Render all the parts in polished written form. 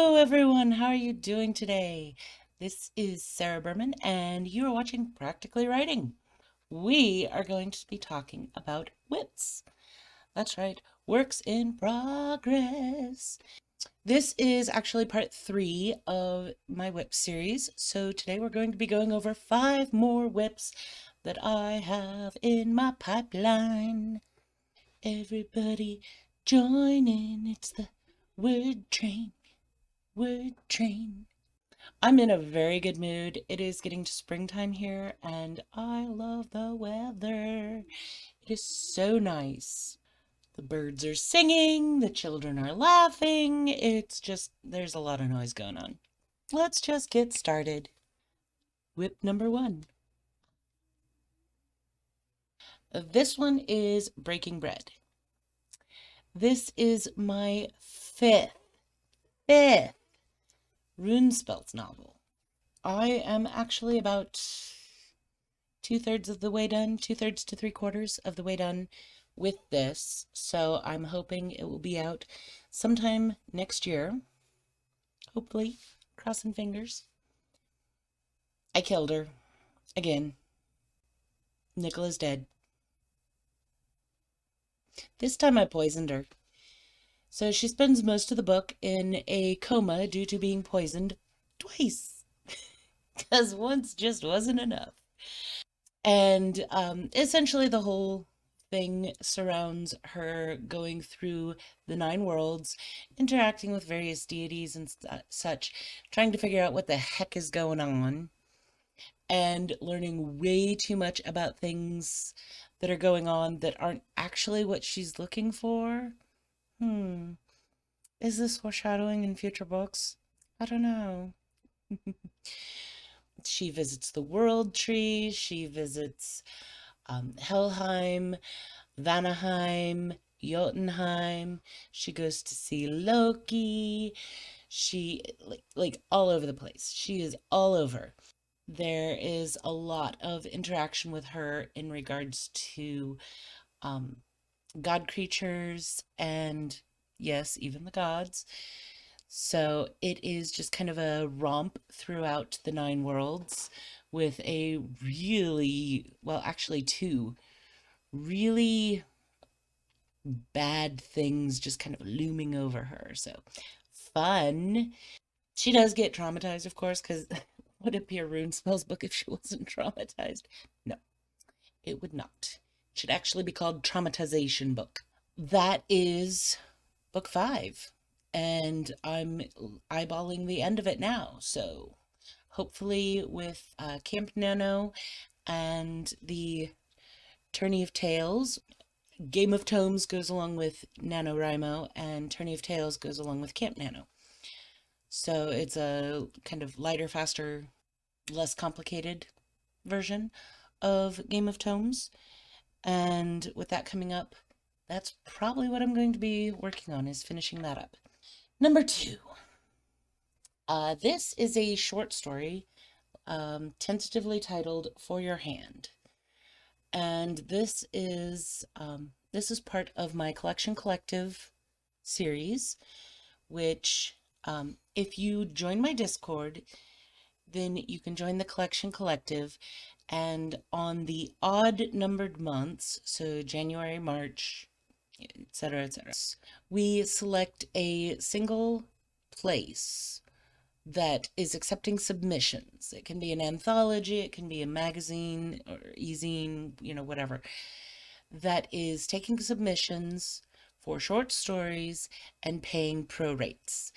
Hello, everyone. How are you doing today? This is Sarah Berman, and you are watching Practically Writing. We are going to be talking about whips. That's right, works in progress. This is actually part 3 of my whip series. So today we're going to be going over 5 more whips that I have in my pipeline. Everybody join in. It's the word train. Word train. I'm in a very good mood. It is getting to springtime here, and I love the weather. It is so nice. The birds are singing, the children are laughing. It's just, there's a lot of noise going on. Let's just get started. Whip number 1. This one is Breaking Bread. This is my fifth Runespells novel. I am actually about 2/3 of the way done, 2/3 to 3/4 of the way done with this. So I'm hoping it will be out sometime next year. Hopefully, crossing fingers. I killed her. Again. Nicola's dead. This time I poisoned her. So she spends most of the book in a coma due to being poisoned twice. Because once just wasn't enough. And essentially the whole thing surrounds her going through the 9 worlds, interacting with various deities and such, trying to figure out what the heck is going on, and learning way too much about things that are going on that aren't actually what she's looking for. Is this foreshadowing in future books? I don't know. She visits the World Tree, she visits Helheim, Vanaheim, Jotunheim. She goes to see Loki. She like all over the place. She is all over. There is a lot of interaction with her in regards to um, god creatures and yes, even the gods. So it is just kind of a romp throughout the 9 worlds with a really, well, actually two really bad things just kind of looming over her. So fun. She does get traumatized, of course, because would it be a rune spells book if she wasn't traumatized? No, it would not. It should actually be called Traumatization Book. That is book 5, and I'm eyeballing the end of it now. So hopefully with Camp Nano and the Tourney of Tales, Game of Tomes goes along with NaNoWriMo, and Tourney of Tales goes along with Camp Nano. So it's a kind of lighter, faster, less complicated version of Game of Tomes. And with that coming up, that's probably what I'm going to be working on, is finishing that up. Number 2. This is a short story, tentatively titled For Your Hand. And this is part of my Collection Collective series, which if you join my Discord, then you can join the Collection Collective, and on the odd numbered months, so January, March, etc., etc., we select a single place that is accepting submissions. It can be an anthology, it can be a magazine or e-zine, whatever, that is taking submissions for short stories and paying pro rates.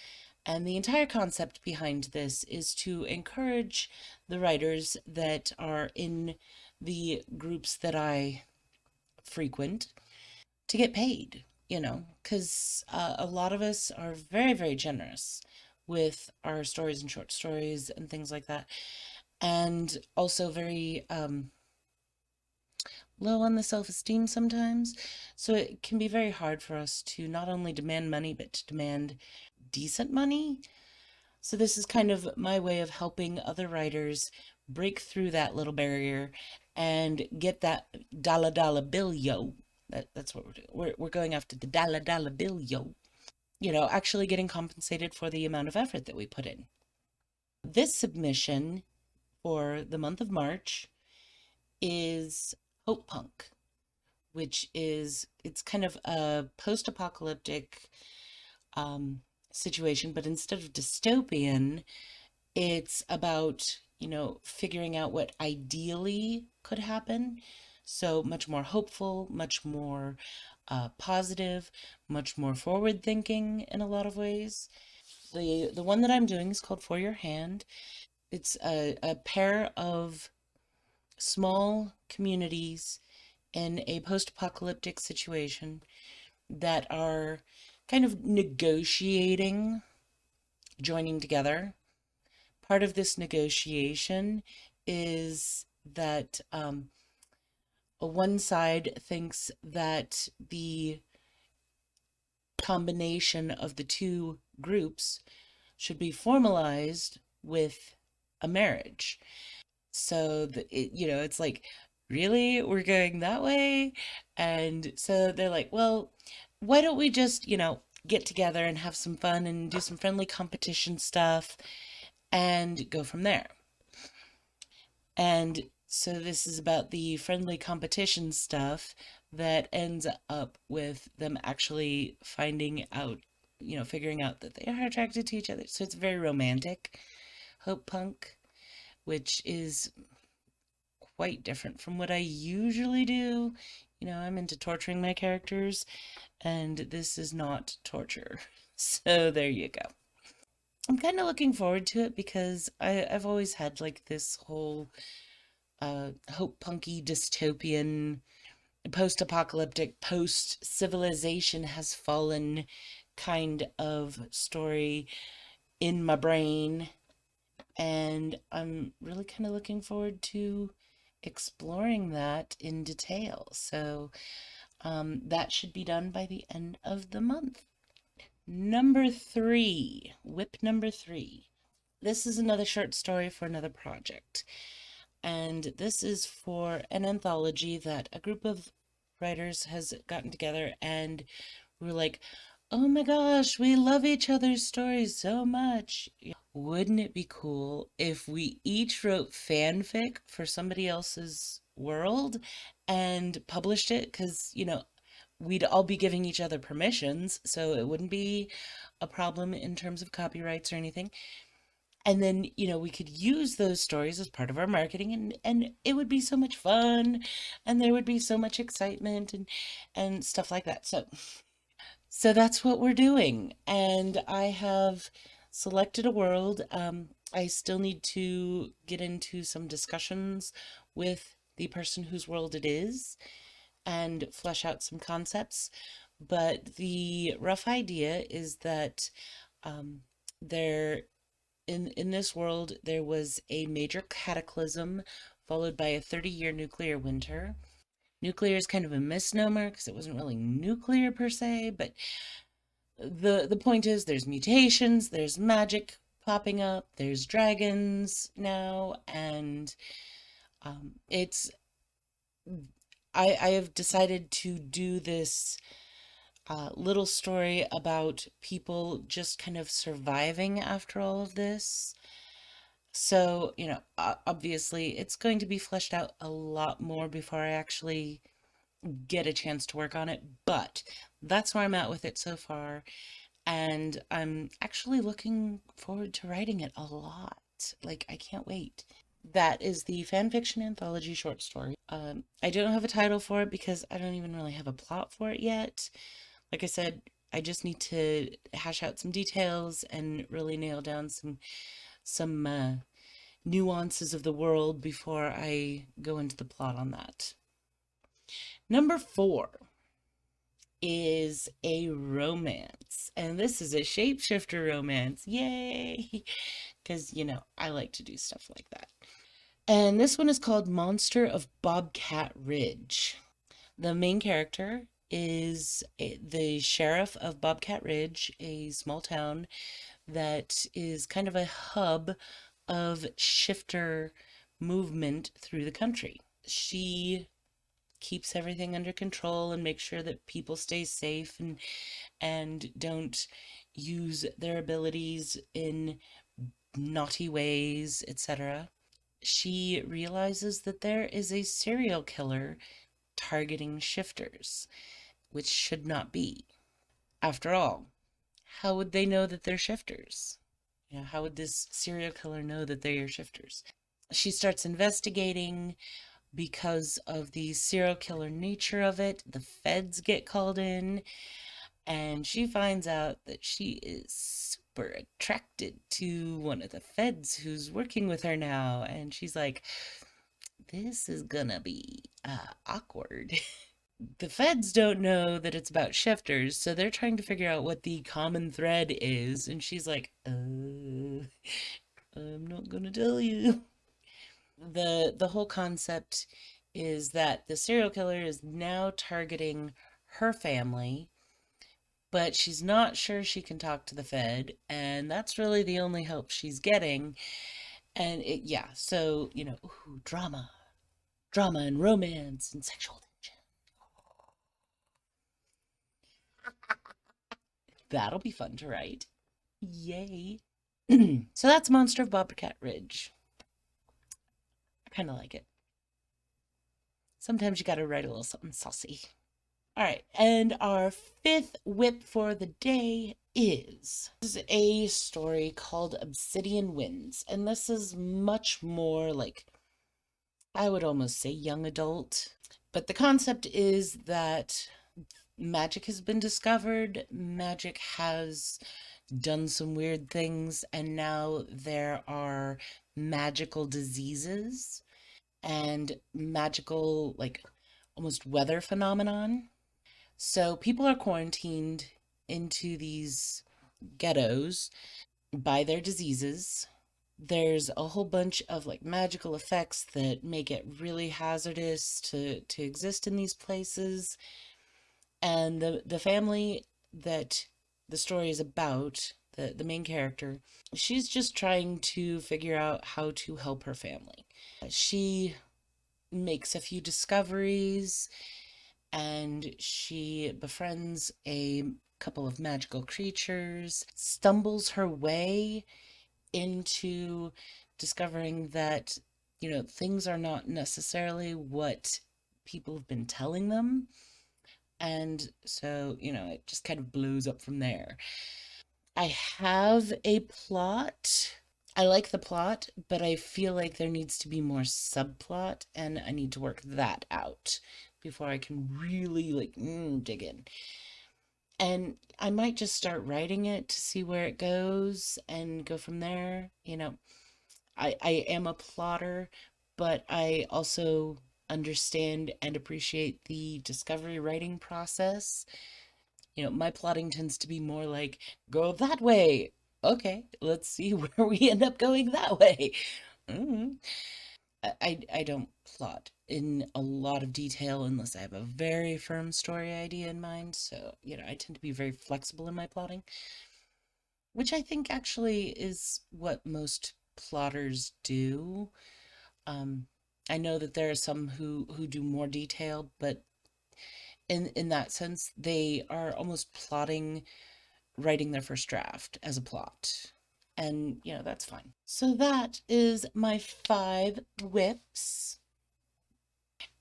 And the entire concept behind this is to encourage the writers that are in the groups that I frequent to get paid, because a lot of us are very, very generous with our stories and short stories and things like that. And also very low on the self-esteem sometimes. So it can be very hard for us to not only demand money, but to demand decent money. So this is kind of my way of helping other writers break through that little barrier and get that dollar bill, yo. That's what we're doing. We're going after the dollar bill, yo. actually getting compensated for the amount of effort that we put in. This submission for the month of March is Hope Punk, which is it's kind of a post-apocalyptic um, situation, but instead of dystopian, it's about, figuring out what ideally could happen. So much more hopeful, much more positive, much more forward thinking in a lot of ways. The one that I'm doing is called For Your Hand. It's a pair of small communities in a post-apocalyptic situation that are kind of negotiating joining together. Part of this negotiation is that one side thinks that the combination of the two groups should be formalized with a marriage. So it's like, really, we're going that way? And so they're like, well, why don't we just, get together and have some fun and do some friendly competition stuff and go from there. And so this is about the friendly competition stuff that ends up with them actually finding out, figuring out that they are attracted to each other. So it's very romantic, hope punk, which is quite different from what I usually do. I'm into torturing my characters, and this is not torture. So there you go. I'm kind of looking forward to it because I've always had like this whole hope punky dystopian post-apocalyptic post-civilization has fallen kind of story in my brain, and I'm really kind of looking forward to exploring that in detail. So that should be done by the end of the month. Number three, whip number three. This is another short story for another project. And this is for an anthology that a group of writers has gotten together and we're like, oh my gosh, we love each other's stories so much. Wouldn't it be cool if we each wrote fanfic for somebody else's world and published it? Because, we'd all be giving each other permissions, so it wouldn't be a problem in terms of copyrights or anything. And then, we could use those stories as part of our marketing, and it would be so much fun and there would be so much excitement and stuff like that. So that's what we're doing. And I have selected a world. I still need to get into some discussions with the person whose world it is and flesh out some concepts. But the rough idea is that there in this world there was a major cataclysm followed by a 30-year nuclear winter. Nuclear is kind of a misnomer because it wasn't really nuclear per se, but the point is there's mutations, there's magic popping up, there's dragons now, and it's I have decided to do this little story about people just kind of surviving after all of this. So, obviously it's going to be fleshed out a lot more before I actually get a chance to work on it, but that's where I'm at with it so far. And I'm actually looking forward to writing it a lot. Like, I can't wait. That is the fanfiction anthology short story. I don't have a title for it because I don't even really have a plot for it yet. Like I said, I just need to hash out some details and really nail down some nuances of the world before I go into the plot on that. Number four is a romance, and this is a shapeshifter romance. Yay! Because, I like to do stuff like that. And this one is called Monster of Bobcat Ridge. The main character is the sheriff of Bobcat Ridge, a small town that is kind of a hub of shifter movement through the country. She keeps everything under control and makes sure that people stay safe and don't use their abilities in naughty ways, etc. She realizes that there is a serial killer targeting shifters, which should not be. After all, how would they know that they're shifters? How would this serial killer know that they're shifters? She starts investigating. Because of the serial killer nature of it, the feds get called in, and she finds out that she is super attracted to one of the feds who's working with her now. And she's like, this is gonna be awkward. The feds don't know that it's about shifters, so they're trying to figure out what the common thread is. And she's like, I'm not gonna tell you. The whole concept is that the serial killer is now targeting her family, but she's not sure she can talk to the Fed, and that's really the only help she's getting. And yeah, so, ooh, drama and romance and sexual tension. That'll be fun to write. Yay. So that's Monster of Bobcat Ridge. I kind of like it. Sometimes you gotta write a little something saucy. All right, and our fifth whip for the day is a story called Obsidian Winds, and this is much more like, I would almost say young adult. But the concept is that magic has been discovered, magic has done some weird things, and now there are magical diseases and magical, like, almost weather phenomenon. So people are quarantined into these ghettos by their diseases. There's a whole bunch of like magical effects that make it really hazardous to exist in these places. And the family that the story is about, the main character, she's just trying to figure out how to help her family. She makes a few discoveries and she befriends a couple of magical creatures, stumbles her way into discovering that, things are not necessarily what people have been telling them. And so, it just kind of blows up from there. I have a plot. I like the plot, but I feel like there needs to be more subplot, and I need to work that out before I can really like dig in. And I might just start writing it to see where it goes and go from there. I am a plotter, but I also understand and appreciate the discovery writing process. My plotting tends to be more like, go that way. Okay, let's see where we end up going that way. Mm. I don't plot in a lot of detail unless I have a very firm story idea in mind. So, I tend to be very flexible in my plotting, which I think actually is what most plotters do. Um, I know that there are some who do more detail, but in that sense, they are almost plotting writing their first draft as a plot. And, that's fine. So that is my 5 whips.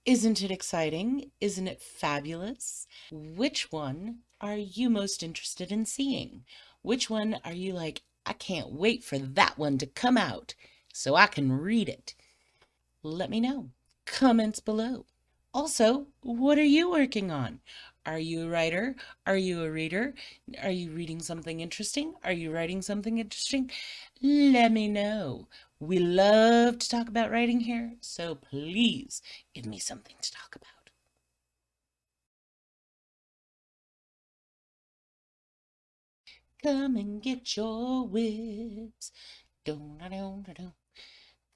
Isn't it exciting? Isn't it fabulous? Which one are you most interested in seeing? Which one are you like, I can't wait for that one to come out so I can read it? Let me know. Comments below. Also, what are you working on? Are you a writer? Are you a reader? Are you reading something interesting? Are you writing something interesting? Let me know. We love to talk about writing here, so please give me something to talk about. Come and get your whips. Don't, don't.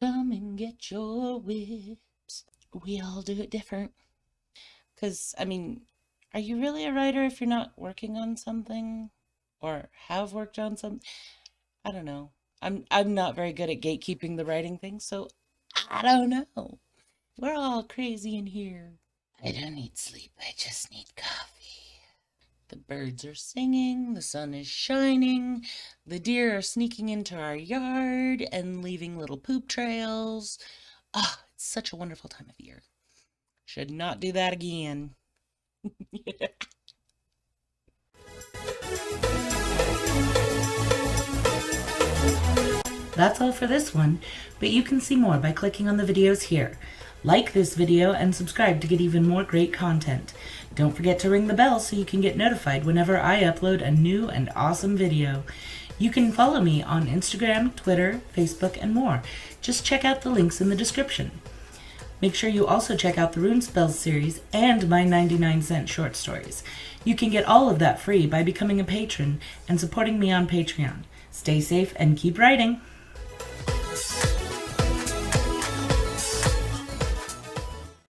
Come and get your whips. We all do it different. Because, are you really a writer if you're not working on something? Or have worked on something? I don't know. I'm not very good at gatekeeping the writing thing, so I don't know. We're all crazy in here. I don't need sleep, I just need coffee. The birds are singing, the sun is shining, the deer are sneaking into our yard and leaving little poop trails. Ah, it's such a wonderful time of year. Should not do that again. That's all for this one, but you can see more by clicking on the videos here. Like this video and subscribe to get even more great content. Don't forget to ring the bell so you can get notified whenever I upload a new and awesome video. You can follow me on Instagram, Twitter, Facebook, and more. Just check out the links in the description. Make sure you also check out the Rune Spells series and my 99-cent short stories. You can get all of that free by becoming a patron and supporting me on Patreon. Stay safe and keep writing!